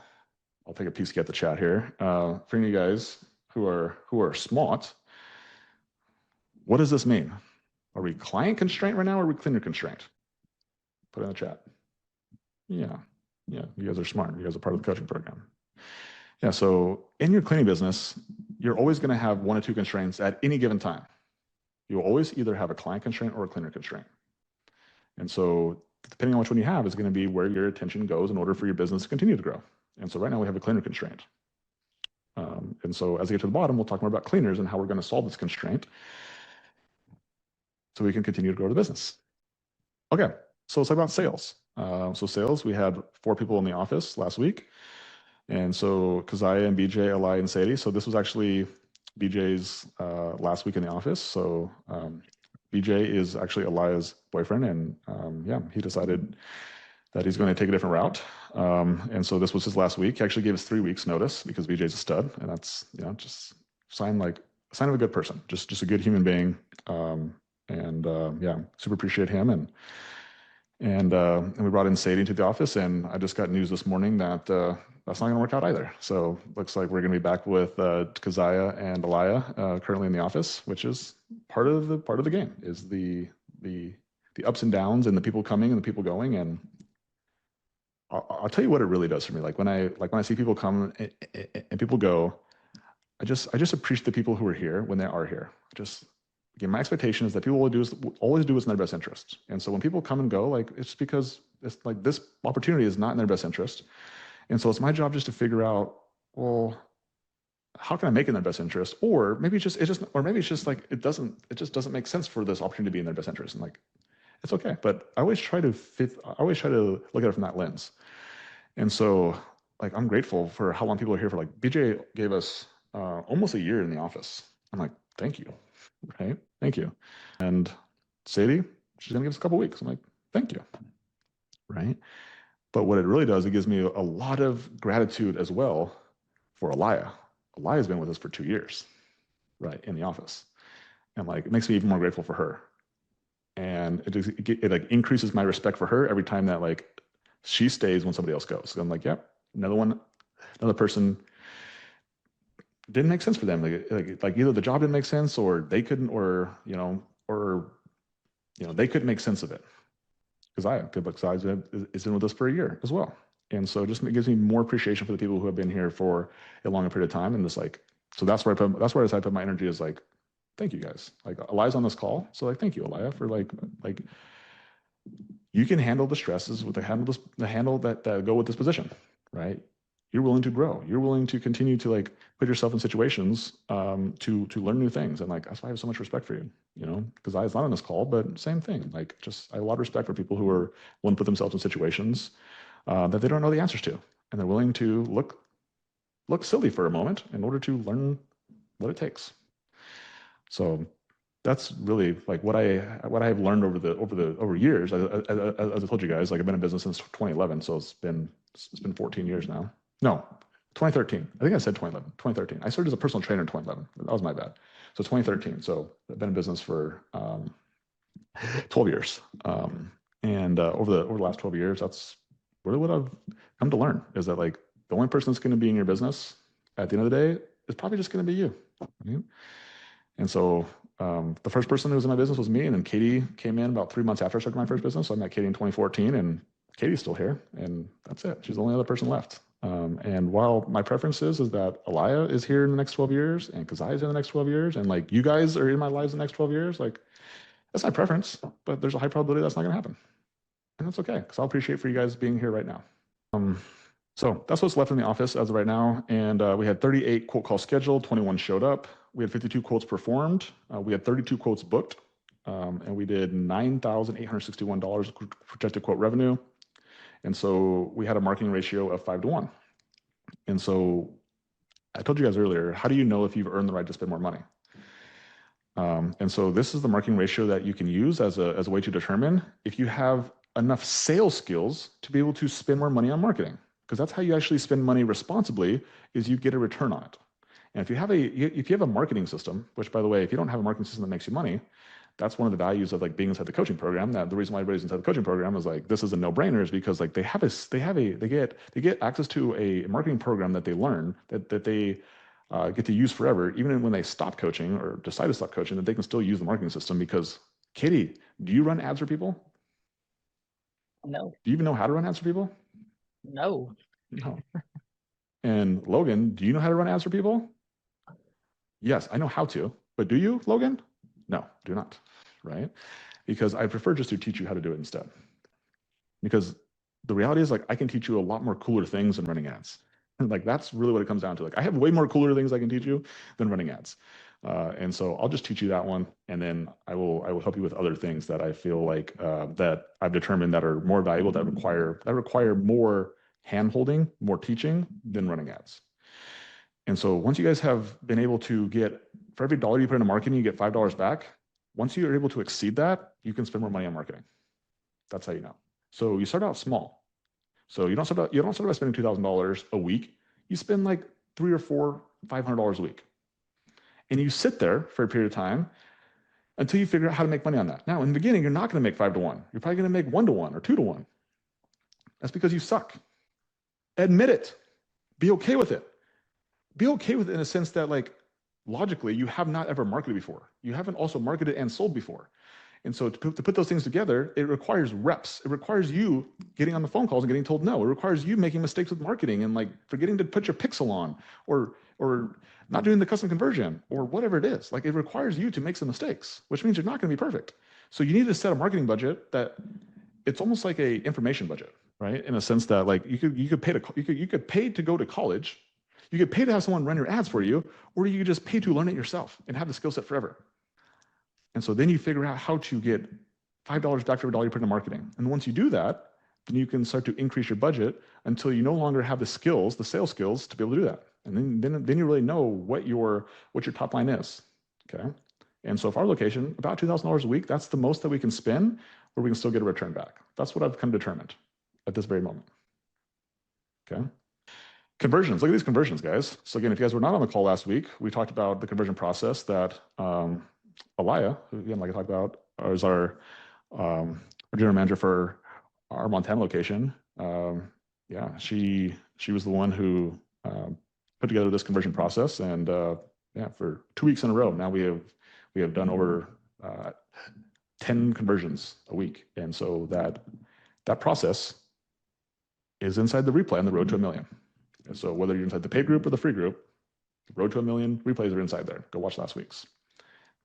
I'll take a peek at the chat here. For you guys who are smart, what does this mean? Are we client constraint right now, or are we cleaner constraint? Put it in the chat. Yeah, you guys are smart. You guys are part of the coaching program. Yeah, so in your cleaning business, you're always going to have 1 or 2 constraints at any given time. You will always either have a client constraint or a cleaner constraint. And so depending on which one you have is going to be where your attention goes in order for your business to continue to grow. And so right now we have a cleaner constraint. And so as we get to the bottom, we'll talk more about cleaners and how we're going to solve this constraint so we can continue to grow the business. Okay, so let's talk about sales. So sales, we had 4 people in the office last week. And so Keziah and BJ, Eli, and Sadie. So this was actually BJ's last week in the office. So BJ is actually Eli's boyfriend, and yeah, he decided that he's going to take a different route. And so this was his last week. He actually gave us 3 weeks notice because BJ's a stud, and that's, you know, just sign of a good person, just a good human being. Yeah, super appreciate him. And we brought in Sadie into the office, and I just got news this morning that that's not going to work out either. So looks like we're going to be back with Keziah and Elia currently in the office, which is part of the game, is the ups and downs and the people coming and the people going. And I'll tell you what it really does for me. Like when I see people come and people go, I just appreciate the people who are here when they are here. Again, my expectation is that people will always do what's in their best interest. And so when people come and go, like, it's because it's like this opportunity is not in their best interest. And so it's my job just to figure out, well, how can I make it in their best interest? Or maybe it's just like it just doesn't make sense for this opportunity to be in their best interest. And like, it's okay. But I always try to look at it from that lens. And so like, I'm grateful for how long people are here for. Like BJ gave us almost a year in the office. I'm like, thank you. Right? Thank you. And Sadie, she's gonna give us a couple weeks. I'm like, thank you. Right? But what it really does, it gives me a lot of gratitude as well for Elia. Elia's been with us for 2 years, right, in the office. And like, it makes me even more grateful for her. And it like increases my respect for her every time that like she stays when somebody else goes. So I'm like, yep, another person didn't make sense for them. Like either the job didn't make sense, or they couldn't, or they couldn't make sense of it. Because is in with us for a year as well. And so it gives me more appreciation for the people who have been here for a longer period of time. And so that's where I decided to put my energy, is like, thank you guys. Like Eli's on this call. So like, thank you, Elia, for like you can handle the stresses with the handle that go with this position, right? You're willing to grow. You're willing to continue to like put yourself in situations to learn new things. And like, that's why I have so much respect for you, because I was not on this call, but same thing. Like, I have a lot of respect for people who are willing to put themselves in situations that they don't know the answers to. And they're willing to look silly for a moment in order to learn what it takes. So that's really like what I have learned over years. As I told you guys, like I've been in business since 2011. So it's been 14 years now. No, 2013. I think I said 2011. 2013. I started as a personal trainer in 2011. That was my bad. So 2013. So I've been in business for 12 years. And over the last 12 years, that's really what I've come to learn, is that like the only person that's going to be in your business at the end of the day is probably just going to be you. Right? And so the first person who was in my business was me, and then Katie came in about 3 months after I started my first business. So I met Katie in 2014, and Katie's still here, and that's it. She's the only other person left. And while my preference is that Elia is here in the next 12 years, and Keziah is in the next 12 years, and like you guys are in my lives the next 12 years, like That's my preference, but there's a high probability that's not going to happen. And that's okay, because I'll appreciate for you guys being here right now. So that's what's left in the office as of right now. And we had 38 quote calls scheduled, 21 showed up. We had 52 quotes performed. We had 32 quotes booked. And we did $9,861 projected quote revenue. And so we had a marketing ratio of 5-1. And so I told you guys earlier, how do you know if you've earned the right to spend more money? And so this is the marketing ratio that you can use as a way to determine if you have enough sales skills to be able to spend more money on marketing. Because that's how you actually spend money responsibly, is you get a return on it. And if you have a marketing system, which by the way, if you don't have a marketing system that makes you money, that's one of the values of like being inside the coaching program. That the reason why everybody's inside the coaching program is like this is a no-brainer, is because like they get access to a marketing program that they learn that they get to use forever, even when they stop coaching or decide to stop coaching, that they can still use the marketing system. Because Katie, do you run ads for people? No. Do you even know how to run ads for people? No. No. And Logan, do you know how to run ads for people? Yes, I know how to, but do you, Logan? No, do not, right? Because I prefer just to teach you how to do it instead. Because the reality is like I can teach you a lot more cooler things than running ads. Like that's really what it comes down to. Like I have way more cooler things I can teach you than running ads. And so I'll just teach you that one, and then I will help you with other things that I feel like that I've determined that are more valuable, that require more hand-holding, more teaching than running ads. And so once you guys have been able to get, for every dollar you put into marketing, you get $5 back. Once you're able to exceed that, you can spend more money on marketing. That's how you know. So you start out small. So you don't start out by spending $2,000 a week. You spend like $300 or $500 a week. And you sit there for a period of time until you figure out how to make money on that. Now, in the beginning, you're not going to make 5-1. You're probably going to make 1-1 or 2-1. That's because you suck. Admit it. Be okay with it. Be okay with it in a sense that, like, logically, you have not ever marketed before. You haven't also marketed and sold before. And so to put those things together, it requires reps. It requires you getting on the phone calls and getting told no. It requires you making mistakes with marketing and like forgetting to put your pixel on, or not doing the custom conversion, or whatever it is. Like it requires you to make some mistakes, which means you're not going to be perfect. So you need to set a marketing budget that it's almost like a information budget, right? In a sense that like you could pay to go to college, you could pay to have someone run your ads for you, or you could just pay to learn it yourself and have the skill set forever. And so then you figure out how to get $5 back for every dollar you put into marketing. And once you do that, then you can start to increase your budget until you no longer have the skills, the sales skills, to be able to do that. And then you really know what your top line is. Okay. And so for our location, about $2,000 a week, that's the most that we can spend where we can still get a return back. That's what I've kind of determined at this very moment. Okay. Conversions. Look at these conversions, guys. So again, if you guys were not on the call last week, we talked about the conversion process that Alaya, who again, like I talked about, is our general manager for our Montana location. Yeah, she was the one who put together this conversion process, and yeah, for 2 weeks in a row now we have done over 10 conversions a week, and so that process is inside the replay on the road to $1 million. And so whether you're inside the paid group or the free group, the road to $1 million replays are inside there. Go watch last week's.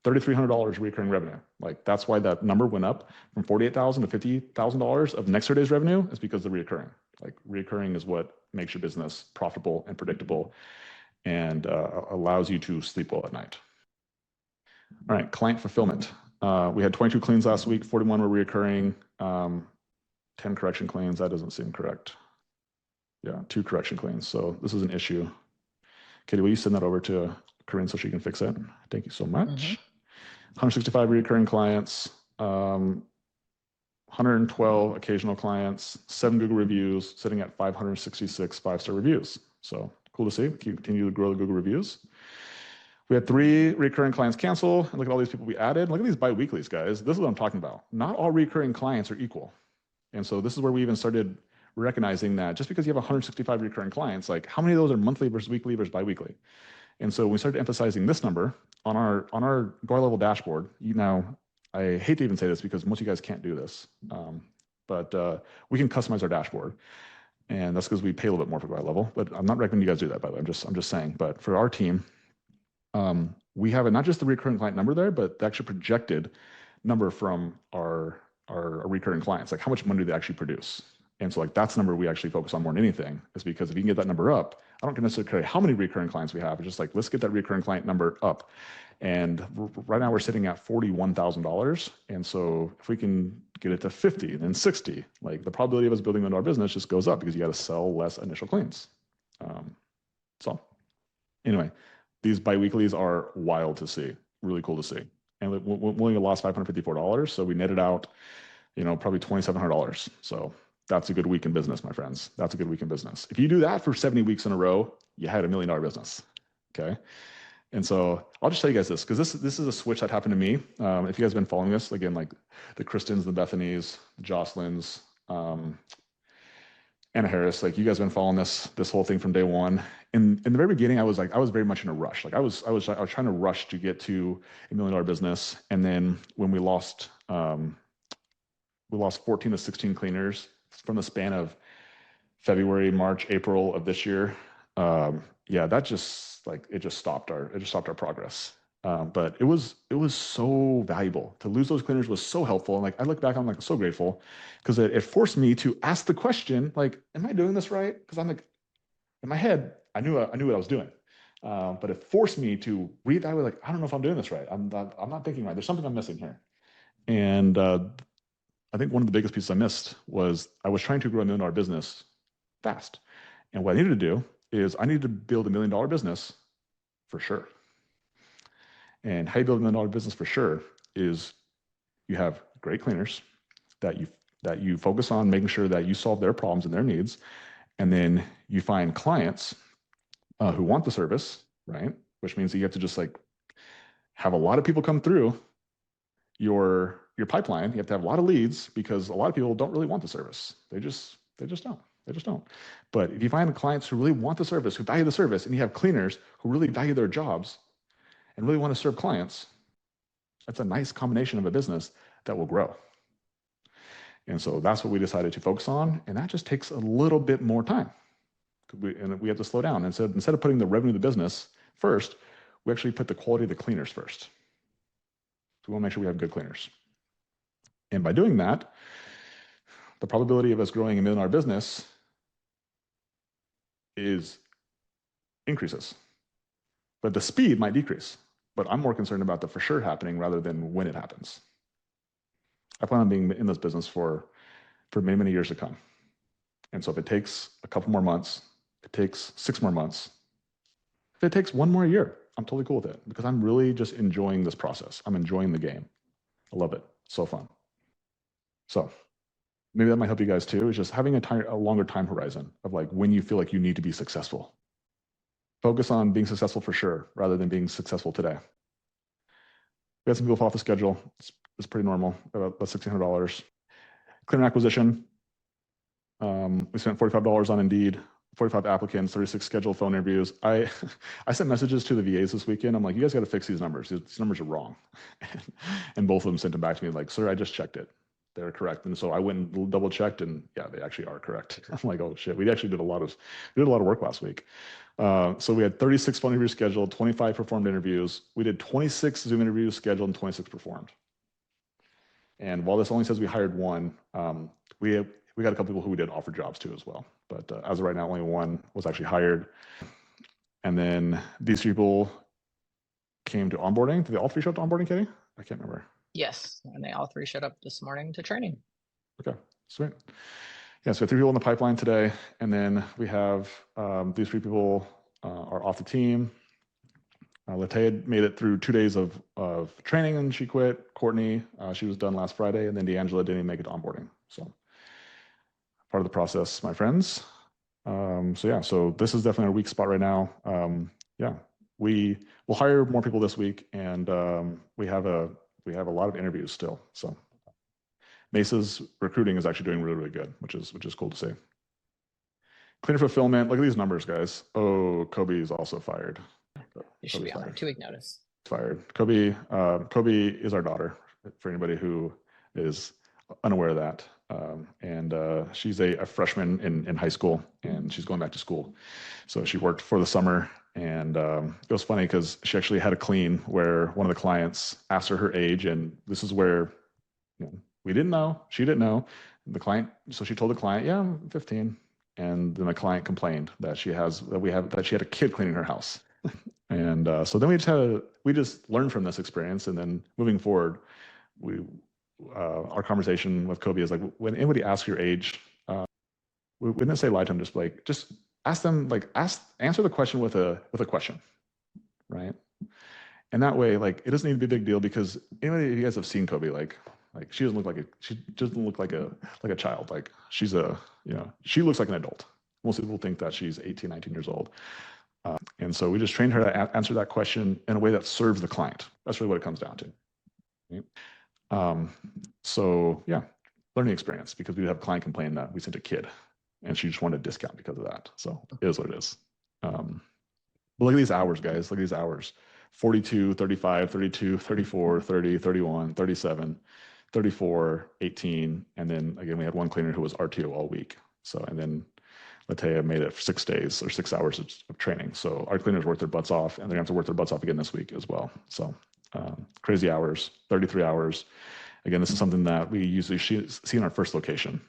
$3,300 recurring revenue. Like that's why that number went up from $48,000 to $50,000 of next day's revenue, is because of the reoccurring. Like reoccurring is what makes your business profitable and predictable, and allows you to sleep well at night. All right, client fulfillment. We had 22 cleans last week, 41 were reoccurring, 10 correction cleans. That doesn't seem correct. Yeah, 2 correction cleans. So this is an issue. Katie, will you send that over to Corinne so she can fix it? Thank you so much. Mm-hmm. 165 recurring clients, 112 occasional clients, 7 Google reviews, sitting at 566 5-star reviews. So cool to see. Continue to grow the Google reviews. We had 3 recurring clients cancel, and look at all these people we added. Look at these bi-weeklies, guys. This is what I'm talking about. Not all recurring clients are equal. And so this is where we even started recognizing that just because you have 165 recurring clients, like how many of those are monthly versus weekly versus bi-weekly? And so we started emphasizing this number on our Go level dashboard. I hate to even say this because most of you guys can't do this, but we can customize our dashboard, and that's because we pay a little bit more for Go level. But I'm not recommending you guys do that, by the way. I'm just saying. But for our team, we have not just the recurring client number there, but the actual projected number from our recurring clients, like how much money do they actually produce. And so like that's the number we actually focus on more than anything, is because if you can get that number up, I don't necessarily care how many recurring clients we have. It's just like, let's get that recurring client number up. And right now we're sitting at $41,000. And so if we can get it to 50, then 60, like the probability of us building into our business just goes up, because you got to sell less initial cleans. So anyway, these biweeklies are wild to see, really cool to see. And we only lost $554. So we netted out, probably $2,700. So that's a good week in business, my friends. That's a good week in business. If you do that for 70 weeks in a row, you had $1 million business. Okay. And so I'll just tell you guys this, because this is a switch that happened to me. If you guys have been following this, again, like the Kristens, the Bethanys, the Jocelyn's, Anna Harris, like you guys have been following this whole thing from day one. In the very beginning, I was very much in a rush. Like I was trying to rush to get to $1 million business. And then when we lost 14 to 16 cleaners from the span of February, March, April of this year, that just stopped our progress. But it was so valuable. To lose those cleaners was so helpful. And like I look back, I'm like so grateful, because it forced me to ask the question, like, am I doing this right? Because I'm like, in my head, I knew what I was doing. But it forced me to reevaluate, like, I don't know if I'm doing this right. I'm not thinking right. There's something I'm missing here. And I think one of the biggest pieces I missed was I was trying to grow $1 million business fast. And what I needed to do is I needed to build $1 million business for sure. And how you build $1 million business for sure is you have great cleaners that you focus on making sure that you solve their problems and their needs. And then you find clients who want the service, right? Which means that you have to just like have a lot of people come through your pipeline. You have to have a lot of leads, because a lot of people don't really want the service. They just don't. But if you find the clients who really want the service, who value the service, and you have cleaners who really value their jobs and really want to serve clients, that's a nice combination of a business that will grow. And so that's what we decided to focus on. And that just takes a little bit more time. And we have to slow down. And so instead of putting the revenue of the business first, we actually put the quality of the cleaners first. So we want to make sure we have good cleaners. And by doing that, the probability of us growing $1 million business increases. But the speed might decrease. But I'm more concerned about the for sure happening rather than when it happens. I plan on being in this business for many, many years to come. And so if it takes a couple more months, it takes 6 more months, if it takes 1 more year, I'm totally cool with it, because I'm really just enjoying this process. I'm enjoying the game. I love it. So fun. So maybe that might help you guys too, is just having a longer time horizon of like when you feel like you need to be successful. Focus on being successful for sure, rather than being successful today. We had some people fall off the schedule. It's pretty normal, about $1,600. Cleaner acquisition. We spent $45 on Indeed, 45 applicants, 36 scheduled phone interviews. I sent messages to the VAs this weekend. I'm like, you guys got to fix these numbers. These numbers are wrong. And both of them sent them back to me like, sir, I just checked it. They're correct. And so I went and double checked, and yeah, they actually are correct. I'm like, oh shit, we actually did a lot of work last week. So we had 36 phone interviews scheduled, 25 performed interviews. We did 26 Zoom interviews scheduled and 26 performed. And while this only says we hired 1, we got a couple people who we did offer jobs to as well. But as of right now, only 1 was actually hired. And then these people came to onboarding. Did they all 3 show up to onboarding, Katie? I can't remember. Yes, and they all 3 showed up this morning to training. Okay, sweet. Yeah, so we have 3 people in the pipeline today, and then we have these 3 people are off the team. Latea made it through 2 days of training and she quit. Courtney, she was done last Friday, and then D'Angela didn't make it to onboarding. So part of the process, my friends. So this is definitely a weak spot right now. We will hire more people this week, and we have a lot of interviews still. So Mesa's recruiting is actually doing really, really good, which is cool to see. Cleaner fulfillment. Look at these numbers, guys. Oh, Kobe is also fired. You should be on a 2-week notice. Fired. Kobe is our daughter, for anybody who is unaware of that. and she's a freshman in high school, and she's going back to school. So she worked for the summer, and it was funny because she actually had a clean where one of the clients asked her age, and this is where we didn't know, she didn't know. The client, so she told the client, "Yeah, I'm 15," and then the client complained that she had a kid cleaning her house. And so then we just learned from this experience, and then moving forward, we our conversation with Kobe is like, when anybody asks your age, we didn't say lie to them, just ask them, answer the question with a question, right? And that way, it doesn't need to be a big deal, because anybody, if you guys have seen Kobe, she doesn't look like a child. She looks like an adult. Most people think that she's 18, 19 years old. And so we just trained her to answer that question in a way that serves the client. That's really what it comes down to. Right? So yeah, learning experience, because we have a client complain that we sent a kid and she just wanted a discount because of that. So it is what it is. But look at these hours, guys. Look at these hours. 42, 35, 32, 34, 30, 31, 37, 34, 18. And then again, we had one cleaner who was RTO all week. So, and then Latea made it for 6 days or 6 hours of training. So our cleaners worked their butts off, and they're going to have to work their butts off again this week as well. So crazy hours, 33 hours. Again, this is something that we usually see in our first location.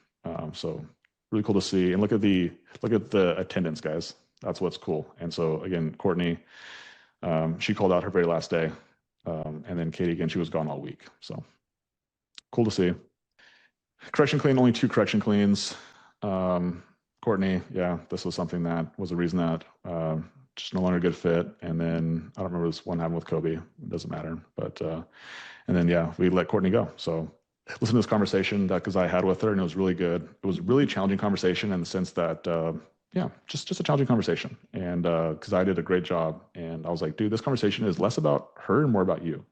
So really cool to see. And look at the attendance, guys. That's what's cool. And so again, Courtney, she called out her very last day. And then Katie, again, she was gone all week. So cool to see. Correction clean, only 2 correction cleans. Courtney, yeah, this was something that was a reason that just no longer a good fit. And then I don't remember this one happened with Kobe. It doesn't matter. But and then yeah, we let Courtney go. So listen to this conversation that I had with her, and it was really good. It was a really challenging conversation in the sense that yeah, just a challenging conversation. And because I did a great job, and I was like, dude, this conversation is less about her and more about you.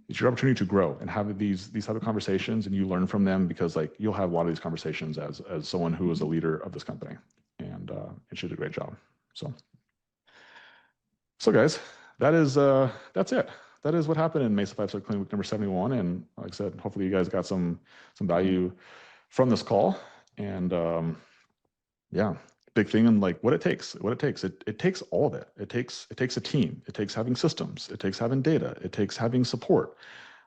It's your opportunity to grow and have these type of conversations, and you learn from them, because you'll have a lot of these conversations as someone who is a leader of this company. And she did a great job. So guys, that's it. That is what happened in Mesa 5 Star Clean Week number 71. And like I said, hopefully you guys got some value from this call. And yeah, big thing, and what it takes. It takes all of it. It takes a team. It takes having systems. It takes having data. It takes having support.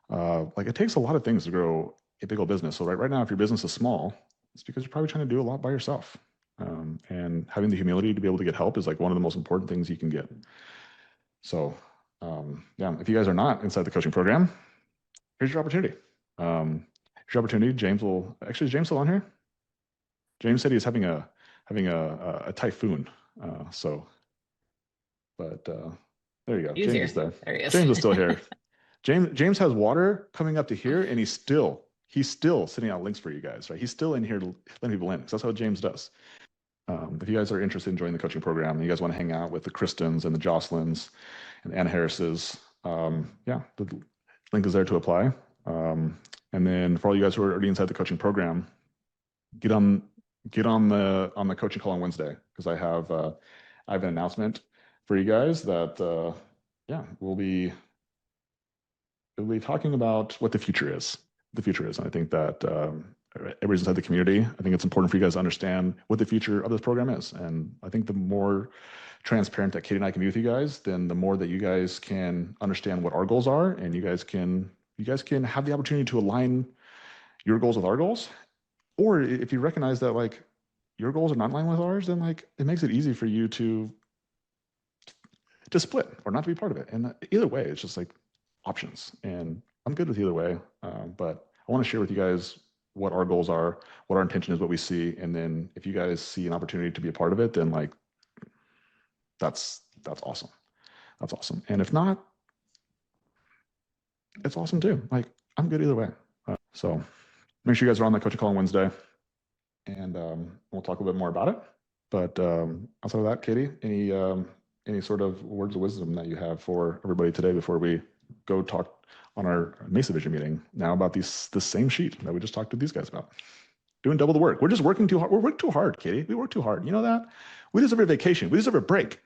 It takes a lot of things to grow a big old business. So right now, if your business is small, it's because you're probably trying to do a lot by yourself. And having the humility to be able to get help is one of the most important things you can get. So yeah, if you guys are not inside the coaching program, here's your opportunity. Here's your opportunity. Is James still on here? James said he's having a typhoon. But there you go. James is there. There he is. James is still here. James has water coming up to here, and he's still sending out links for you guys, right? He's still in here letting people in, because that's how James does. If you guys are interested in joining the coaching program, and you guys want to hang out with the Kristens and the Jocelyn's and Anna Harris's, yeah, the link is there to apply. And then for all you guys who are already inside the coaching program, get on the coaching call on Wednesday, because I have an announcement for you guys that yeah, we'll be talking about what the future is. And I think that everybody's inside the community. I think it's important for you guys to understand what the future of this program is. And I think the more transparent that Katie and I can be with you guys, then the more that you guys can understand what our goals are, and you guys can have the opportunity to align your goals with our goals. Or if you recognize that your goals are not in line with ours, then it makes it easy for you to split or not to be part of it. And either way, it's just options. And I'm good with either way. But I want to share with you guys what our goals are, what our intention is, what we see. And then if you guys see an opportunity to be a part of it, then that's awesome. That's awesome. And if not, it's awesome too. I'm good either way. So make sure you guys are on that coaching call on Wednesday, and we'll talk a little bit more about it. But outside of that, Katie, any sort of words of wisdom that you have for everybody today before we go talk on our Mesa Vision meeting now about the same sheet that we just talked to these guys about? Doing double the work. We're just working too hard. We're working too hard, Katie. We work too hard. You know that? We deserve a vacation. We deserve a break.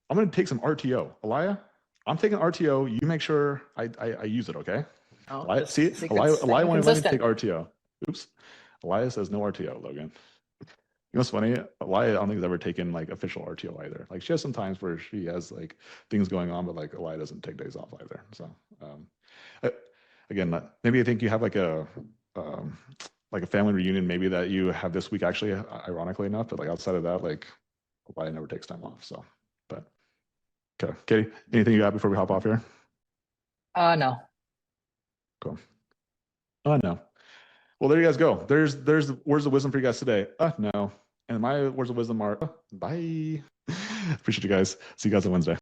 I'm going to take some RTO. Elia, I'm taking RTO. You make sure I use it, okay? Oh, Elia won't let me take RTO. Oops. Elias says no RTO, Logan. You know what's funny? Elia, I don't think has ever taken like official RTO either. Like she has some times where she has like things going on, but like Elia doesn't take days off either. So uh, again, maybe I think you have um, like a family reunion, maybe that you have this week actually, ironically enough, but like outside of that, like Elia never takes time off. So, but okay, Katie, anything you got before we hop off here? No. Cool. Oh no. Well, there you guys go. There's the words of wisdom for you guys today. No. And my words of wisdom are bye. Appreciate you guys. See you guys on Wednesday.